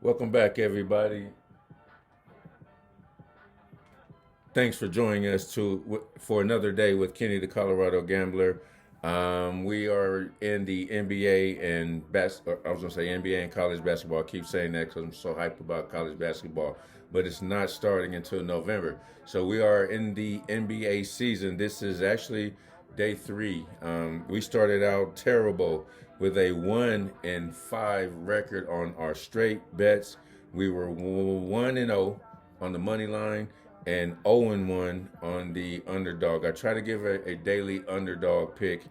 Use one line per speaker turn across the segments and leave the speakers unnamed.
Welcome back, everybody. Thanks for joining us for another day with Kenny, the Colorado Gambler. We are in the NBA and I was gonna say NBA and college basketball. I keep saying that because I'm so hyped about college basketball, but it's not starting until November. So we are in the NBA season. This is actually day three. We started out terrible with a 1-5 record on our straight bets. We were 1-0 on the money line and 0-1 on the underdog. I try to give a daily underdog pick.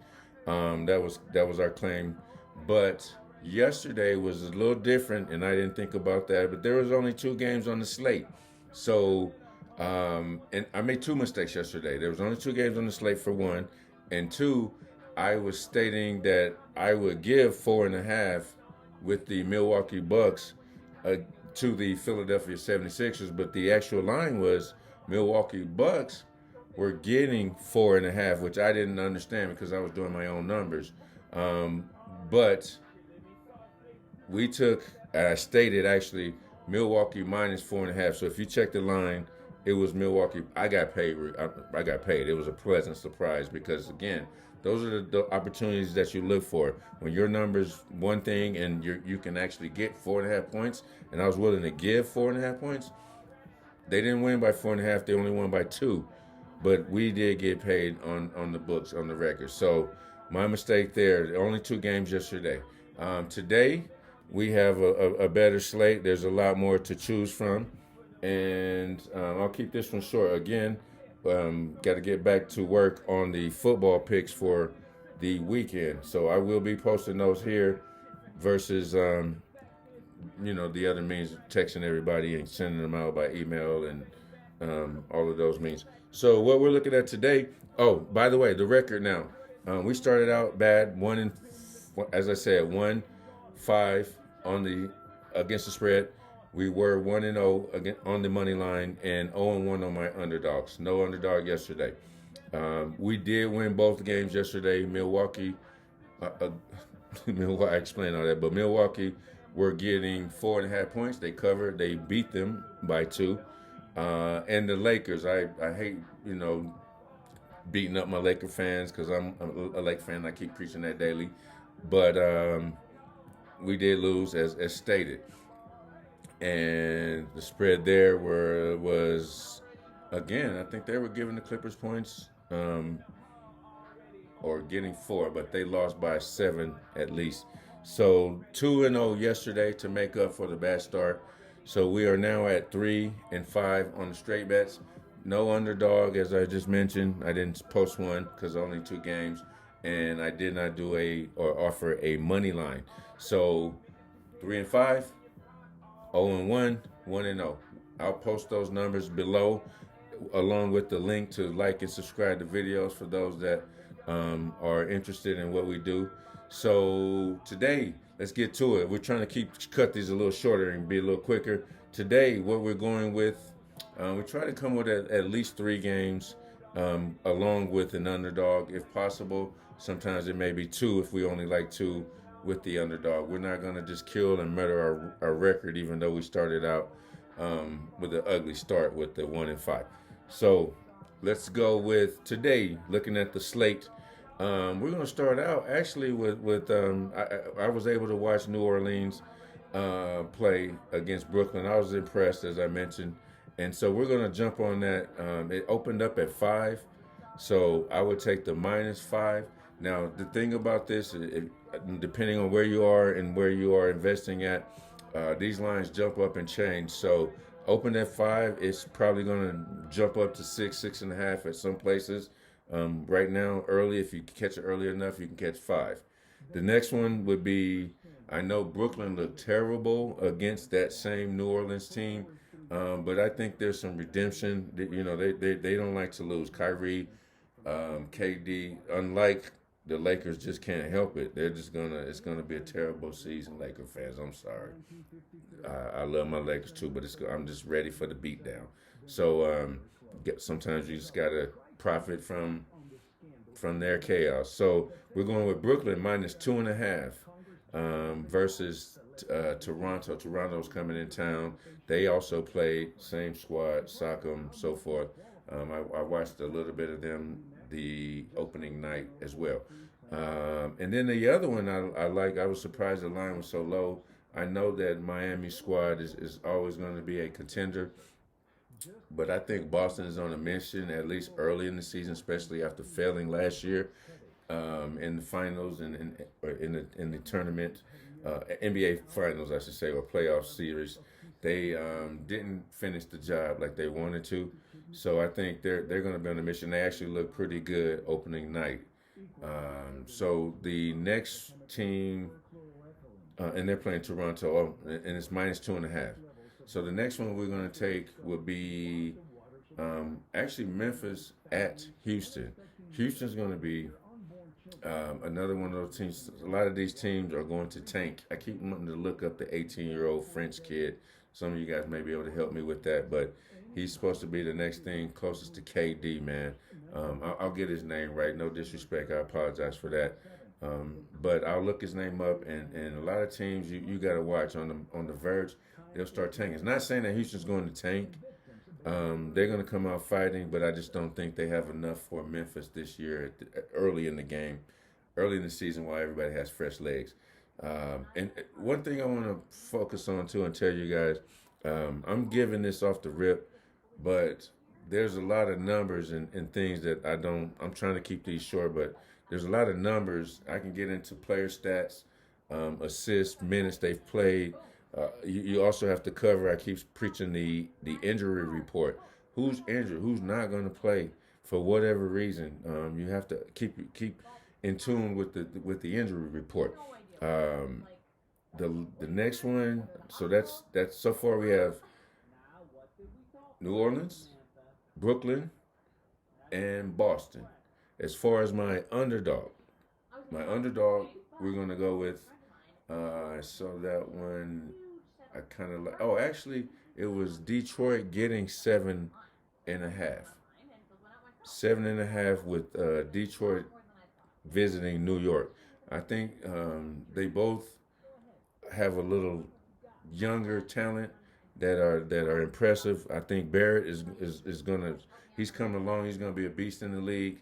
That was our claim, but yesterday was a little different, and I didn't think about that. But there was only two games on the slate, so and I made two mistakes yesterday. There was only two games on the slate for one, and two, I was stating that I would give 4.5 with the Milwaukee Bucks uh, to the Philadelphia 76ers, but the actual line was Milwaukee Bucks were getting 4.5, which I didn't understand because I was doing my own numbers. But we took, I stated actually Milwaukee minus 4.5. So if you check the line, it was Milwaukee. I got paid. I got paid. It was a pleasant surprise because again, those are the opportunities that you look for when your numbers one thing and you can actually get 4.5 points. And I was willing to give 4.5 points. They didn't win by 4.5. They only won by two, but we did get paid on the books on the record. So my mistake there. Only two games yesterday. Today we have a better slate. There's a lot more to choose from, and I'll keep this one short. Again, got to get back to work on the football picks for the weekend. So I will be posting those here versus the other means of texting everybody and sending them out by email and all of those means. So what we're looking at today. Oh, by the way, the record now. We started out bad, as I said, 1-5 on the against the spread. We were 1-0 on the money line and 0-1 on my underdogs. No underdog yesterday. We did win both games yesterday. Milwaukee, Milwaukee. I explained all that, but Milwaukee were getting 4.5 points. They covered. They beat them by two. And the Lakers. I hate beating up my Laker fans because I'm a Lake fan. I keep preaching that daily, but we did lose as stated, and the spread there was again. I think they were giving the Clippers points or getting four, but they lost by 7 at least. So 2-0 yesterday to make up for the bad start. So we are now at 3-5 on the straight bets. No underdog, as I just mentioned. I didn't post one because only two games, and I did not do or offer a money line. So 3-5, 0-1, 1-0. I'll post those numbers below, along with the link to like and subscribe to videos for those that are interested in what we do. So today, let's get to it. We're trying to cut these a little shorter and be a little quicker. Today, what we're going with, we try to come with at least three games, along with an underdog if possible. Sometimes it may be two if we only like two with the underdog. We're not going to just kill and murder our record, even though we started out with an ugly start with the 1-5. So let's go with today, looking at the slate. We're going to start out actually with I was able to watch New Orleans play against Brooklyn. I was impressed, as I mentioned, and so we're going to jump on that. It opened up at 5, so I would take the -5. Now the thing about this, depending on where you are and where you are investing at, these lines jump up and change. So open at 5, it's probably going to jump up to 6, 6.5 at some places. Right now, early, if you catch it early enough, you can catch 5. The next one would be, I know Brooklyn looked terrible against that same New Orleans team, but I think there's some redemption. They don't like to lose. Kyrie, KD, unlike the Lakers, just can't help it. It's gonna be a terrible season, Laker fans. I'm sorry. I love my Lakers too, but I'm just ready for the beatdown. So sometimes you just gotta profit from their chaos. So we're going with Brooklyn -2.5 versus Toronto. Toronto's coming in town. They also played same squad, Sock'em, so forth. I watched a little bit of them the opening night as well. And then the other one I like. I was surprised the line was so low. I know that Miami squad is always going to be a contender, but I think Boston is on a mission at least early in the season, especially after failing last year in the finals and in the tournament, NBA finals, I should say, or playoff series. They didn't finish the job like they wanted to, so I think they're going to be on a mission. They actually look pretty good opening night. So the next team, and they're playing Toronto, and it's -2.5. So the next one we're going to take would be actually Memphis at Houston. Houston's going to be another one of those teams. A lot of these teams are going to tank. I keep wanting to look up the 18-year-old French kid. Some of you guys may be able to help me with that, but he's supposed to be the next thing closest to KD, man. I'll get his name right. No disrespect. I apologize for that. But I'll look his name up, and a lot of teams you got to watch on the verge. They'll start tanking. It's not saying that Houston's going to tank. They're going to come out fighting, but I just don't think they have enough for Memphis this year early in the game, early in the season while everybody has fresh legs. And one thing I want to focus on too and tell you guys, I'm giving this off the rip, but there's a lot of numbers and things that I'm trying to keep these short, but there's a lot of numbers. I can get into player stats, assists, minutes they've played. You also have to cover. I keep preaching the injury report. Who's injured? Who's not going to play for whatever reason? You have to keep in tune with the injury report. The next one. So that's so far we have New Orleans, Brooklyn, and Boston. As far as my underdog, we're going to go with. I saw that one. I kind of like. Oh, actually, it was Detroit getting 7.5. 7.5 with Detroit visiting New York. I think they both have a little younger talent that are impressive. I think Barrett is gonna. He's coming along. He's gonna be a beast in the league.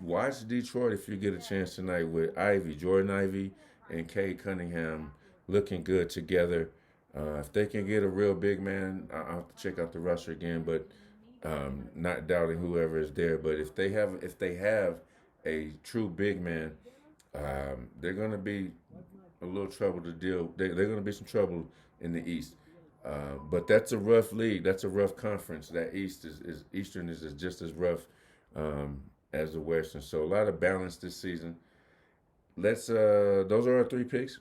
Watch Detroit if you get a chance tonight with Jordan Ivy, and Cade Cunningham looking good together. If they can get a real big man, I'll have to check out the roster again, but not doubting whoever is there. But if they have a true big man, they're going to be a little trouble to deal. They're going to be some trouble in the East. But that's a rough league. That's a rough conference. That Eastern is just as rough as the Western. So a lot of balance this season. Let's those are our three picks.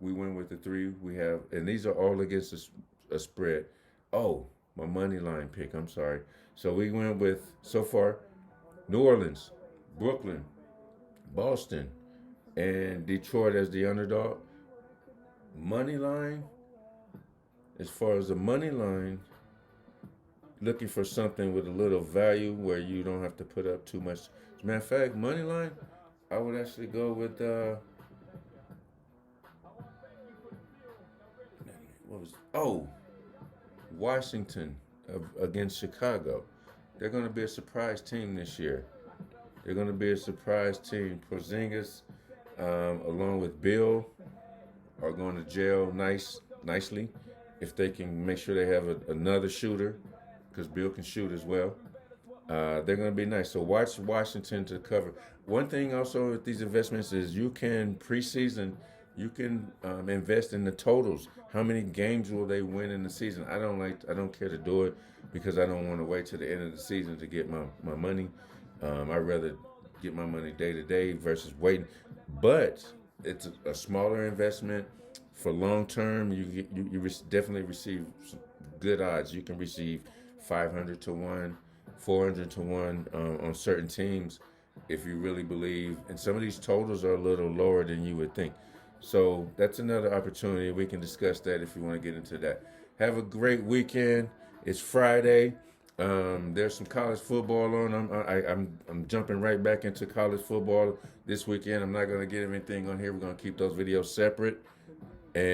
We went with the three we have, and these are all against a spread. Oh, my money line pick. I'm sorry. So we went with so far New Orleans, Brooklyn, Boston, and Detroit as the underdog. Money line. As far as the money line, looking for something with a little value where you don't have to put up too much. As a matter of fact, money line, I would actually go with Washington against Chicago. They're going to be a surprise team this year. They're going to be a surprise team. Porzingis, along with Bill, are going to jail nicely if they can make sure they have another shooter, because Bill can shoot as well. They're going to be nice. So watch Washington to cover. One thing also with these investments is you can preseason, you can invest in the totals. How many games will they win in the season? I don't care to do it because I don't want to wait till the end of the season to get my money. I'd rather get my money day to day versus waiting. But it's a smaller investment for long term. You definitely receive some good odds. You can receive 500 to 1, 400 to 1 on certain teams if you really believe. And some of these totals are a little lower than you would think. So that's another opportunity. We can discuss that if you want to get into that. Have a great weekend. It's Friday. There's some college football on. I'm jumping right back into college football this weekend. I'm not gonna get everything on here. We're gonna keep those videos separate. And